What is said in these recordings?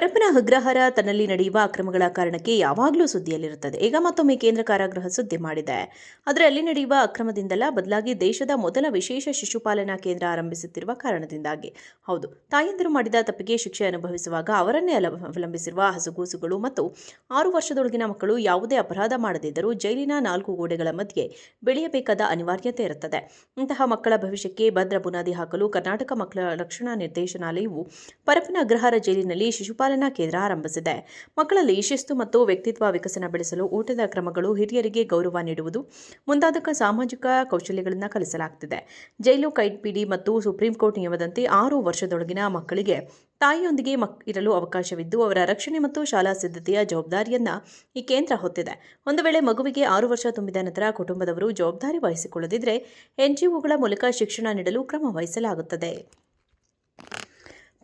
ಪರಪ್ಪನ ಅಗ್ರಹಾರ ತನ್ನಲ್ಲಿ ನಡೆಯುವ ಅಕ್ರಮಗಳ ಕಾರಣಕ್ಕೆ ಯಾವಾಗಲೂ ಸುದ್ದಿಯಲ್ಲಿರುತ್ತದೆ. ಈಗ ಮತ್ತೊಮ್ಮೆ ಕೇಂದ್ರ ಕಾರಾಗೃಹ ಸುದ್ದಿ ಮಾಡಿದೆ. ಆದರೆ ಅಲ್ಲಿ ನಡೆಯುವ ಅಕ್ರಮದಿಂದಲ್ಲ, ಬದಲಾಗಿ ದೇಶದ ಮೊದಲ ವಿಶೇಷ ಶಿಶುಪಾಲನಾ ಕೇಂದ್ರ ಆರಂಭಿಸುತ್ತಿರುವ ಕಾರಣದಿಂದಾಗಿ. ಹೌದು, ತಾಯಂದಿರು ಮಾಡಿದ ತಪ್ಪಿಗೆ ಶಿಕ್ಷೆ ಅನುಭವಿಸುವಾಗ ಅವರನ್ನೇ ಅವಲಂಬಿಸಿರುವ ಹಸುಗೂಸುಗಳು ಮತ್ತು 6 ವರ್ಷದೊಳಗಿನ ಮಕ್ಕಳು ಯಾವುದೇ ಅಪರಾಧ ಮಾಡದಿದ್ದರೂ ಜೈಲಿನ 4 ಗೋಡೆಗಳ ಮಧ್ಯೆ ಬೆಳೆಯಬೇಕಾದ ಅನಿವಾರ್ಯತೆ ಇರುತ್ತದೆ. ಇಂತಹ ಮಕ್ಕಳ ಭವಿಷ್ಯಕ್ಕೆ ಭದ್ರ ಬುನಾದಿ ಹಾಕಲು ಕರ್ನಾಟಕ ಮಕ್ಕಳ ರಕ್ಷಣಾ ನಿರ್ದೇಶನಾಲಯವು ಪರಪ್ಪನ ಅಗ್ರಹಾರ ಜೈಲಿನಲ್ಲಿ ಶಿಶುಪಾಲನಾ ಕೇಂದ್ರ ಆರಂಭಿಸಿದೆ. ಮಕ್ಕಳಲ್ಲಿ ಶಿಸ್ತು ಮತ್ತು ವ್ಯಕ್ತಿತ್ವ ವಿಕಸನ ಬೆಳೆಸಲು ಊಟದ ಕ್ರಮಗಳು, ಹಿರಿಯರಿಗೆ ಗೌರವ ನೀಡುವುದು ಮುಂತಾದ ಸಾಮಾಜಿಕ ಕೌಶಲ್ಯಗಳನ್ನು ಕಲಿಸಲಾಗುತ್ತಿದೆ. ಜೈಲು ಕೈಪಿಡಿ ಮತ್ತು ಸುಪ್ರೀಂ ಕೋರ್ಟ್ ನಿಯಮದಂತೆ 6 ವರ್ಷದೊಳಗಿನ ಮಕ್ಕಳಿಗೆ ತಾಯಿಯೊಂದಿಗೆ ಇರಲು ಅವಕಾಶವಿದ್ದು, ಅವರ ರಕ್ಷಣೆ ಮತ್ತು ಶಾಲಾ ಸಿದ್ಧತೆಯ ಜವಾಬ್ದಾರಿಯನ್ನ ಈ ಕೇಂದ್ರ ಹೊತ್ತಿದೆ. ಒಂದು ವೇಳೆ ಮಗುವಿಗೆ 6 ವರ್ಷ ತುಂಬಿದ ನಂತರ ಕುಟುಂಬದವರು ಜವಾಬ್ದಾರಿ ವಹಿಸಿಕೊಳ್ಳದಿದ್ದರೆ ಎನ್ಜಿಒಗಳ ಮೂಲಕ ಶಿಕ್ಷಣ ನೀಡಲು ಕ್ರಮ ವಹಿಸಲಾಗುತ್ತದೆ.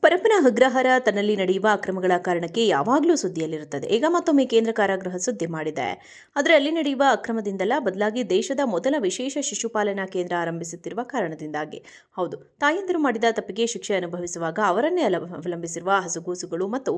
ಪರಪ್ಪನ ಅಗ್ರಹಾರ ತನ್ನಲ್ಲಿ ನಡೆಯುವ ಅಕ್ರಮಗಳ ಕಾರಣಕ್ಕೆ ಯಾವಾಗಲೂ ಸುದ್ದಿಯಲ್ಲಿರುತ್ತದೆ. ಈಗ ಮತ್ತೊಮ್ಮೆ ಕೇಂದ್ರ ಕಾರಾಗೃಹ ಸುದ್ದಿ ಮಾಡಿದೆ. ಆದರೆ ಅಲ್ಲಿ ನಡೆಯುವ ಅಕ್ರಮದಿಂದಲ್ಲ, ಬದಲಾಗಿ ದೇಶದ ಮೊದಲ ವಿಶೇಷ ಶಿಶುಪಾಲನಾ ಕೇಂದ್ರ ಆರಂಭಿಸುತ್ತಿರುವ ಕಾರಣದಿಂದಾಗಿ. ಹೌದು, ತಾಯಂದಿರು ಮಾಡಿದ ತಪ್ಪಿಗೆ ಶಿಕ್ಷೆ ಅನುಭವಿಸುವಾಗ ಅವರನ್ನೇ ಅವಲಂಬಿಸಿರುವ ಹಸುಗೂಸುಗಳು ಮತ್ತು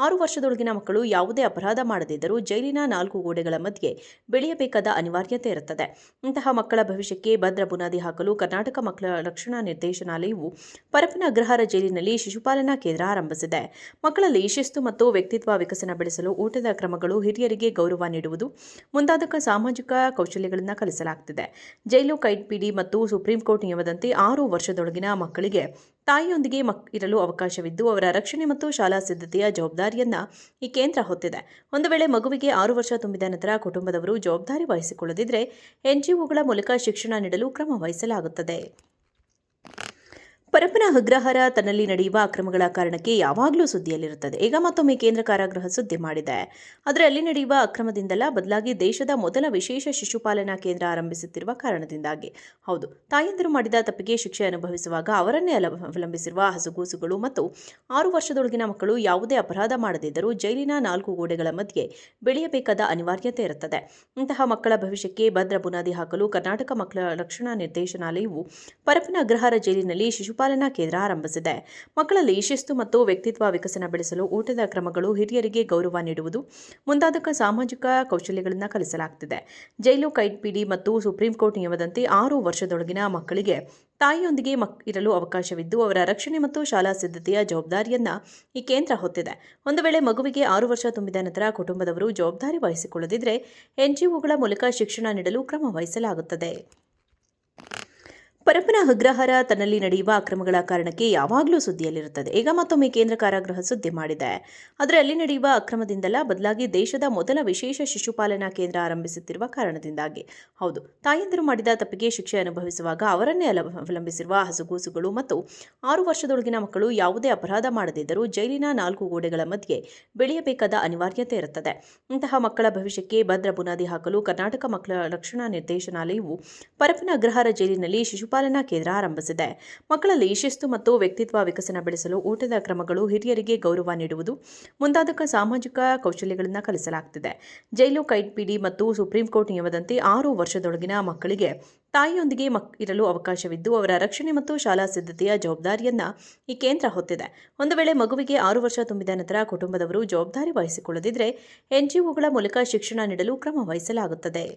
6 ವರ್ಷದೊಳಗಿನ ಮಕ್ಕಳು ಯಾವುದೇ ಅಪರಾಧ ಮಾಡದಿದ್ದರೂ ಜೈಲಿನ 4 ಗೋಡೆಗಳ ಮಧ್ಯೆ ಬೆಳೆಯಬೇಕಾದ ಅನಿವಾರ್ಯತೆ ಇರುತ್ತದೆ. ಇಂತಹ ಮಕ್ಕಳ ಭವಿಷ್ಯಕ್ಕೆ ಭದ್ರ ಬುನಾದಿ ಹಾಕಲು ಕರ್ನಾಟಕ ಮಕ್ಕಳ ರಕ್ಷಣಾ ನಿರ್ದೇಶನಾಲಯವು ಪರಪ್ಪನ ಅಗ್ರಹಾರ ಜೈಲಿನಲ್ಲಿ ಶಿಶುಪಾಲನಾ ಕೇಂದ್ರ ಆರಂಭಿಸಿದೆ. ಮಕ್ಕಳಲ್ಲಿ ಶಿಸ್ತು ಮತ್ತು ವ್ಯಕ್ತಿತ್ವ ವಿಕಸನ ಬೆಳೆಸಲು ಊಟದ ಕ್ರಮಗಳು, ಹಿರಿಯರಿಗೆ ಗೌರವ ನೀಡುವುದು ಮುಂತಾದ ಸಾಮಾಜಿಕ ಕೌಶಲ್ಯಗಳನ್ನು ಕಲಿಸಲಾಗುತ್ತಿದೆ. ಜೈಲು ಕೈಪಿಡಿ ಮತ್ತು ಸುಪ್ರೀಂ ಕೋರ್ಟ್ ನಿಯಮದಂತೆ 6 ವರ್ಷದೊಳಗಿನ ಮಕ್ಕಳಿಗೆ ತಾಯಿಯೊಂದಿಗೆ ಇರಲು ಅವಕಾಶವಿದ್ದು, ಅವರ ರಕ್ಷಣೆ ಮತ್ತು ಶಾಲಾ ಸಿದ್ಧತೆಯ ಜವಾಬ್ದಾರಿಯನ್ನ ಈ ಕೇಂದ್ರ ಹೊತ್ತಿದೆ. ಒಂದು ವೇಳೆ ಮಗುವಿಗೆ 6 ವರ್ಷ ತುಂಬಿದ ನಂತರ ಕುಟುಂಬದವರು ಜವಾಬ್ದಾರಿ ವಹಿಸಿಕೊಳ್ಳದಿದ್ದರೆ ಎನ್ಜಿಒಗಳ ಮೂಲಕ ಶಿಕ್ಷಣ ನೀಡಲು ಕ್ರಮ ವಹಿಸಲಾಗುತ್ತದೆ. ಪರಪ್ಪನ ಅಗ್ರಹಾರ ತನ್ನಲ್ಲಿ ನಡೆಯುವ ಅಕ್ರಮಗಳ ಕಾರಣಕ್ಕೆ ಯಾವಾಗಲೂ ಸುದ್ದಿಯಲ್ಲಿರುತ್ತದೆ. ಈಗ ಮತ್ತೊಮ್ಮೆ ಕೇಂದ್ರ ಕಾರಾಗೃಹ ಸುದ್ದಿ ಮಾಡಿದೆ. ಆದರೆ ಅಲ್ಲಿ ನಡೆಯುವ ಅಕ್ರಮದಿಂದಲ್ಲ, ಬದಲಾಗಿ ದೇಶದ ಮೊದಲ ವಿಶೇಷ ಶಿಶುಪಾಲನಾ ಕೇಂದ್ರ ಆರಂಭಿಸುತ್ತಿರುವ ಕಾರಣದಿಂದಾಗಿ. ಹೌದು, ತಾಯಂದಿರು ಮಾಡಿದ ತಪ್ಪಿಗೆ ಶಿಕ್ಷೆ ಅನುಭವಿಸುವಾಗ ಅವರನ್ನೇ ಅವಲಂಬಿಸಿರುವ ಹಸುಗೂಸುಗಳು ಮತ್ತು 6 ವರ್ಷದೊಳಗಿನ ಮಕ್ಕಳು ಯಾವುದೇ ಅಪರಾಧ ಮಾಡದಿದ್ದರೂ ಜೈಲಿನ 4 ಗೋಡೆಗಳ ಮಧ್ಯೆ ಬೆಳೆಯಬೇಕಾದ ಅನಿವಾರ್ಯತೆ ಇರುತ್ತದೆ. ಇಂತಹ ಮಕ್ಕಳ ಭವಿಷ್ಯಕ್ಕೆ ಭದ್ರ ಬುನಾದಿ ಹಾಕಲು ಕರ್ನಾಟಕ ಮಕ್ಕಳ ರಕ್ಷಣಾ ನಿರ್ದೇಶನಾಲಯವು ಪರಪ್ಪನ ಅಗ್ರಹಾರ ಜೈಲಿನಲ್ಲಿ ಶಿಶುಪಾಲನಾ ಕೇಂದ್ರ ಆರಂಭಿಸಿದೆ. ಮಕ್ಕಳಲ್ಲಿ ಶಿಸ್ತು ಮತ್ತು ವ್ಯಕ್ತಿತ್ವ ವಿಕಸನ ಬೆಳೆಸಲು ಊಟದ ಕ್ರಮಗಳು, ಹಿರಿಯರಿಗೆ ಗೌರವ ನೀಡುವುದು ಮುಂತಾದ ಸಾಮಾಜಿಕ ಕೌಶಲ್ಯಗಳನ್ನು ಕಲಿಸಲಾಗುತ್ತಿದೆ. ಜೈಲು ಕೈಪಿಡಿ ಮತ್ತು ಸುಪ್ರೀಂ ಕೋರ್ಟ್ ನಿಯಮದಂತೆ 6 ವರ್ಷದೊಳಗಿನ ಮಕ್ಕಳಿಗೆ ತಾಯಿಯೊಂದಿಗೆ ಇರಲು ಅವಕಾಶವಿದ್ದು, ಅವರ ರಕ್ಷಣೆ ಮತ್ತು ಶಾಲಾ ಸಿದ್ಧತೆಯ ಜವಾಬ್ದಾರಿಯನ್ನ ಈ ಕೇಂದ್ರ ಹೊತ್ತಿದೆ. ಒಂದು ವೇಳೆ ಮಗುವಿಗೆ 6 ವರ್ಷ ತುಂಬಿದ ನಂತರ ಕುಟುಂಬದವರು ಜವಾಬ್ದಾರಿ ವಹಿಸಿಕೊಳ್ಳದಿದ್ದರೆ ಎನ್ಜಿಒಗಳ ಮೂಲಕ ಶಿಕ್ಷಣ ನೀಡಲು ಕ್ರಮ ವಹಿಸಲಾಗುತ್ತದೆ. ಪರಪ್ಪನ ಅಗ್ರಹಾರ ತನ್ನಲ್ಲಿ ನಡೆಯುವ ಅಕ್ರಮಗಳ ಕಾರಣಕ್ಕೆ ಯಾವಾಗಲೂ ಸುದ್ದಿಯಲ್ಲಿರುತ್ತದೆ. ಈಗ ಮತ್ತೊಮ್ಮೆ ಕೇಂದ್ರ ಕಾರಾಗೃಹ ಸುದ್ದಿ ಮಾಡಿದೆ. ಆದರೆ ಅಲ್ಲಿ ನಡೆಯುವ ಅಕ್ರಮದಿಂದಲ್ಲ, ಬದಲಾಗಿ ದೇಶದ ಮೊದಲ ವಿಶೇಷ ಶಿಶುಪಾಲನಾ ಕೇಂದ್ರ ಆರಂಭಿಸುತ್ತಿರುವ ಕಾರಣದಿಂದಾಗಿ. ಹೌದು, ತಾಯಂದಿರು ಮಾಡಿದ ತಪ್ಪಿಗೆ ಶಿಕ್ಷೆ ಅನುಭವಿಸುವಾಗ ಅವರನ್ನೇ ಅವಲಂಬಿಸಿರುವ ಹಸುಗೂಸುಗಳು ಮತ್ತು 6 ವರ್ಷದೊಳಗಿನ ಮಕ್ಕಳು ಯಾವುದೇ ಅಪರಾಧ ಮಾಡದಿದ್ದರೂ ಜೈಲಿನ 4 ಗೋಡೆಗಳ ಮಧ್ಯೆ ಬೆಳೆಯಬೇಕಾದ ಅನಿವಾರ್ಯತೆ ಇರುತ್ತದೆ. ಇಂತಹ ಮಕ್ಕಳ ಭವಿಷ್ಯಕ್ಕೆ ಭದ್ರ ಬುನಾದಿ ಹಾಕಲು ಕರ್ನಾಟಕ ಮಕ್ಕಳ ರಕ್ಷಣಾ ನಿರ್ದೇಶನಾಲಯವು ಪರಪ್ಪನ ಅಗ್ರಹಾರ ಜೈಲಿನಲ್ಲಿ ಶಿಶುಪಾಲನಾ ಕೇಂದ್ರ ಆರಂಭಿಸಿದೆ. ಮಕ್ಕಳಲ್ಲಿ ಶಿಸ್ತು ಮತ್ತು ವ್ಯಕ್ತಿತ್ವ ವಿಕಸನ ಬೆಳೆಸಲು ಊಟದ ಕ್ರಮಗಳು, ಹಿರಿಯರಿಗೆ ಗೌರವ ನೀಡುವುದು ಮುಂತಾದ ಸಾಮಾಜಿಕ ಕೌಶಲ್ಯಗಳನ್ನು ಕಲಿಸಲಾಗುತ್ತಿದೆ. ಜೈಲು ಕೈಪಿಡಿ ಮತ್ತು ಸುಪ್ರೀಂ ಕೋರ್ಟ್ ನಿಯಮದಂತೆ 6 ವರ್ಷದೊಳಗಿನ ಮಕ್ಕಳಿಗೆ ತಾಯಿಯೊಂದಿಗೆ ಇರಲು ಅವಕಾಶವಿದ್ದು, ಅವರ ರಕ್ಷಣೆ ಮತ್ತು ಶಾಲಾ ಸಿದ್ಧತೆಯ ಜವಾಬ್ದಾರಿಯನ್ನ ಈ ಕೇಂದ್ರ ಹೊತ್ತಿದೆ. ಒಂದು ವೇಳೆ ಮಗುವಿಗೆ 6 ವರ್ಷ ತುಂಬಿದ ನಂತರ ಕುಟುಂಬದವರು ಜವಾಬ್ದಾರಿ ವಹಿಸಿಕೊಳ್ಳದಿದ್ದರೆ ಎನ್ಜಿಒಗಳ ಮೂಲಕ ಶಿಕ್ಷಣ ನೀಡಲು ಕ್ರಮ ವಹಿಸಲಾಗುತ್ತದೆ.